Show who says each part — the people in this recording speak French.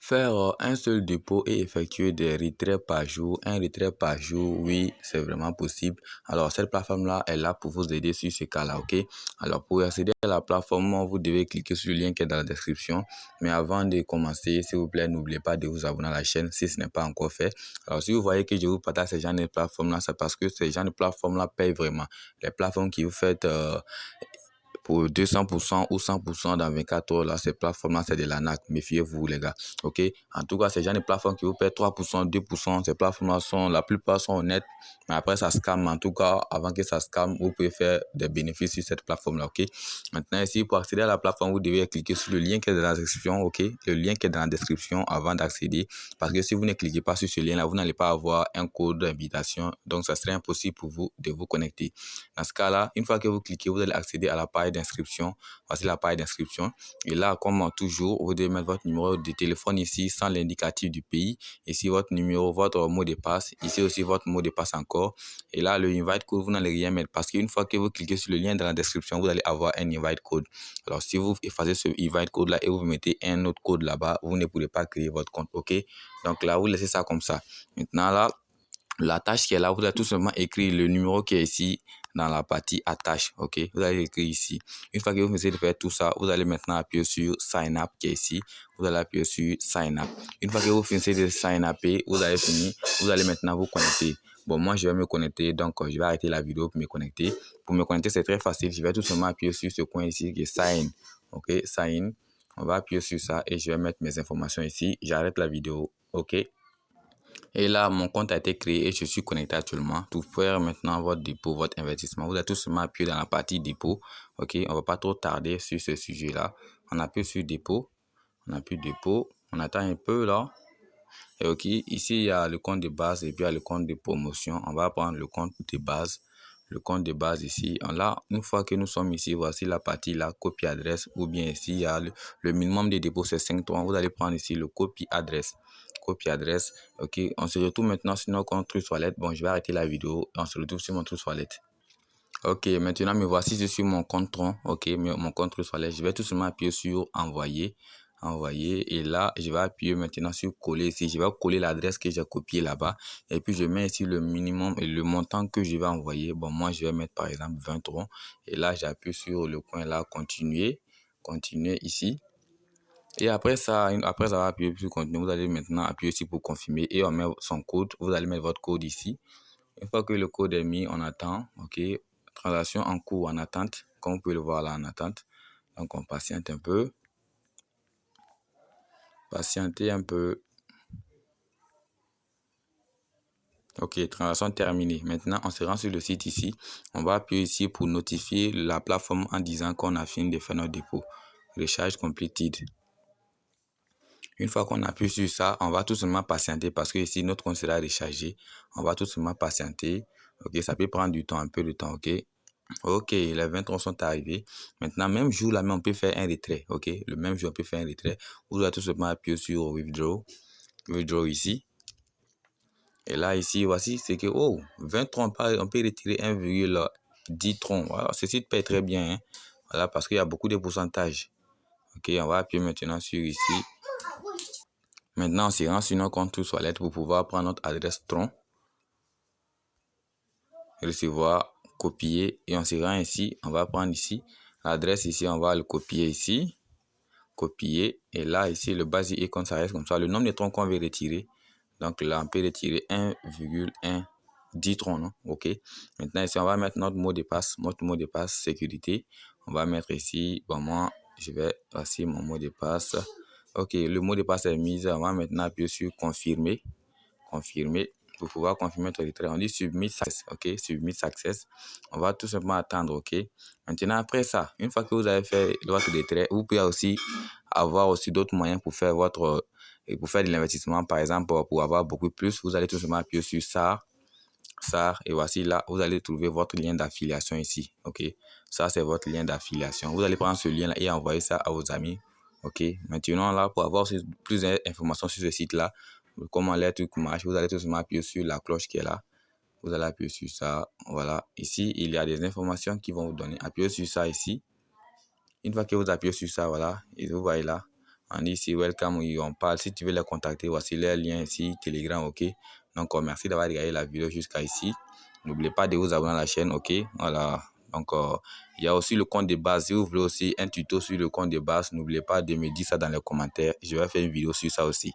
Speaker 1: Faire un seul dépôt et effectuer des retraits par jour. Un retrait par jour, oui, c'est vraiment possible. Alors, cette plateforme-là est là pour vous aider sur ce cas-là, ok? Alors, pour accéder à la plateforme, vous devez cliquer sur le lien qui est dans la description. Mais avant de commencer, s'il vous plaît, n'oubliez pas de vous abonner à la chaîne si ce n'est pas encore fait. Alors, si vous voyez que je vous partage ces genre de plateformes-là, c'est parce que ces genre de plateformes-là payent vraiment. Les plateformes qui vous faites pour 200% ou 100% dans 24 heures, là, ces plateformes-là, c'est de l'arnaque. Méfiez-vous, les gars. OK? En tout cas, ces genre de plateformes qui vous paient 3%, 2%, ces plateformes-là la plupart sont honnêtes. Mais après, ça scam. En tout cas, avant que ça scam, vous pouvez faire des bénéfices sur cette plateforme-là. OK? Maintenant, ici, pour accéder à la plateforme, vous devez cliquer sur le lien qui est dans la description. OK? Le lien qui est dans la description avant d'accéder. Parce que si vous ne cliquez pas sur ce lien-là, vous n'allez pas avoir un code d'invitation. Donc, ça serait impossible pour vous de vous connecter. Dans ce cas-là, une fois que vous cliquez, vous allez accéder à la page d'inscription. Voici la page d'inscription. Et là, comme toujours, vous devez mettre votre numéro de téléphone ici sans l'indicatif du pays. Ici, votre numéro, votre mot de passe. Ici aussi, votre mot de passe encore. Et là, le invite code, vous n'allez rien mettre parce qu'une fois que vous cliquez sur le lien dans la description, vous allez avoir un invite code. Alors, si vous effacez ce invite code-là et vous mettez un autre code là-bas, vous ne pourrez pas créer votre compte. OK? Donc là, vous laissez ça comme ça. Maintenant, là, la tâche qui est là, vous allez tout simplement écrire le numéro qui est ici dans la partie attache, ok? Vous allez écrire ici. Une fois que vous essayez de faire tout ça, vous allez maintenant appuyer sur Sign Up qui est ici. Vous allez appuyer sur Sign Up. Une fois que vous finissez de Sign Up, vous allez finir. Vous allez maintenant vous connecter. Bon, moi, je vais me connecter, donc je vais arrêter la vidéo pour me connecter. Pour me connecter, c'est très facile. Je vais tout simplement appuyer sur ce coin ici qui est Sign. Ok, Sign. On va appuyer sur ça et je vais mettre mes informations ici. J'arrête la vidéo. Ok. Et là, mon compte a été créé et je suis connecté actuellement. Pour faire maintenant votre dépôt, votre investissement, vous allez tout simplement appuyer dans la partie dépôt. Ok, on va pas trop tarder sur ce sujet-là. On appuie sur dépôt. On appuie dépôt. On attend un peu là. Et ok, ici il y a le compte de base et puis il y a le compte de promotion. On va prendre le compte de base. Le compte de base ici. Là, une fois que nous sommes ici, voici la partie là, copie adresse. Ou bien ici, il y a le minimum de dépôt, c'est 5 tours. Vous allez prendre ici le copie adresse. Copie adresse. Ok, on se retrouve maintenant sur notre compte Trust Wallet. Bon, je vais arrêter la vidéo. On se retrouve sur mon Trust Wallet. Ok, maintenant me voici sur mon compte Tron. Ok, mon compte Trust Wallet. Je vais tout simplement appuyer sur envoyer. Envoyer et là je vais appuyer maintenant sur coller ici. Je vais coller l'adresse que j'ai copiée là-bas et puis je mets ici le minimum et le montant que je vais envoyer. Bon, moi je vais mettre par exemple 20 troncs et là j'appuie sur le coin là, continuer ici. Et après ça, après avoir appuyé sur continuer, vous allez maintenant appuyer ici pour confirmer et on met son code. Vous allez mettre votre code ici. Une fois que le code est mis, on attend. Ok, transaction en cours, en attente. Comme vous pouvez le voir là, en attente. Donc on patiente un peu. Patienter un peu. Ok, transaction terminée. Maintenant, on se rend sur le site ici. On va appuyer ici pour notifier la plateforme en disant qu'on a fini de faire notre dépôt. Recharge completed. Une fois qu'on appuie sur ça, on va tout simplement patienter parce que ici, notre compte sera rechargé. On va tout simplement patienter. Ok, ça peut prendre du temps, un peu de temps, ok. Ok, les 23 sont arrivés. Maintenant, même jour là, on peut faire un retrait. Ok, le même jour, on peut faire un retrait. Vous allez tout simplement appuyer sur Withdraw. Withdraw ici. Et là, ici, voici, c'est que, oh, 20 troncs, on peut retirer 1,10 troncs. Voilà, ce site paye très bien. Hein. Voilà, parce qu'il y a beaucoup de pourcentages. Ok, on va appuyer maintenant sur ici. Maintenant, on se rend sur notre compte Trust Wallet pour pouvoir prendre notre adresse tronc. Recevoir, copier. Et on se rend ici. On va prendre ici. L'adresse ici, on va le copier ici. Copier. Et là, ici, le basique et comme ça reste comme ça. Le nombre de troncs qu'on veut retirer. Donc là, on peut retirer 1,10 troncs, non? Ok. Maintenant, ici, on va mettre notre mot de passe sécurité. On va mettre ici, bon, moi, je vais, voici mon mot de passe. Ok, le mot de passe est mis. On va maintenant appuyer sur confirmer. Confirmer. Pour pouvoir confirmer notre retrait, on dit submit success. Ok, submit success. On va tout simplement attendre. Ok. Maintenant, après ça, une fois que vous avez fait votre retrait, vous pouvez aussi avoir aussi d'autres moyens pour faire votre et pour faire de l'investissement, par exemple, pour avoir beaucoup plus, vous allez tout simplement appuyer sur SAR, et voici là, vous allez trouver votre lien d'affiliation ici, ok, ça c'est votre lien d'affiliation, vous allez prendre ce lien là et envoyer ça à vos amis, ok, maintenant là, pour avoir plus d'informations sur ce site là, comment les trucs marchent, vous allez tout simplement appuyer sur la cloche qui est là, vous allez appuyer sur ça, voilà, ici, il y a des informations qui vont vous donner, appuyez sur ça ici, une fois que vous appuyez sur ça, voilà, et vous voyez là, On dit ici welcome, oui, on parle. Si tu veux les contacter, voici leur lien ici, Telegram, ok. Donc, merci d'avoir regardé la vidéo jusqu'à ici. N'oubliez pas de vous abonner à la chaîne, ok. Voilà. Donc, il y a aussi le compte de base. Si vous voulez aussi un tuto sur le compte de base, n'oubliez pas de me dire ça dans les commentaires. Je vais faire une vidéo sur ça aussi.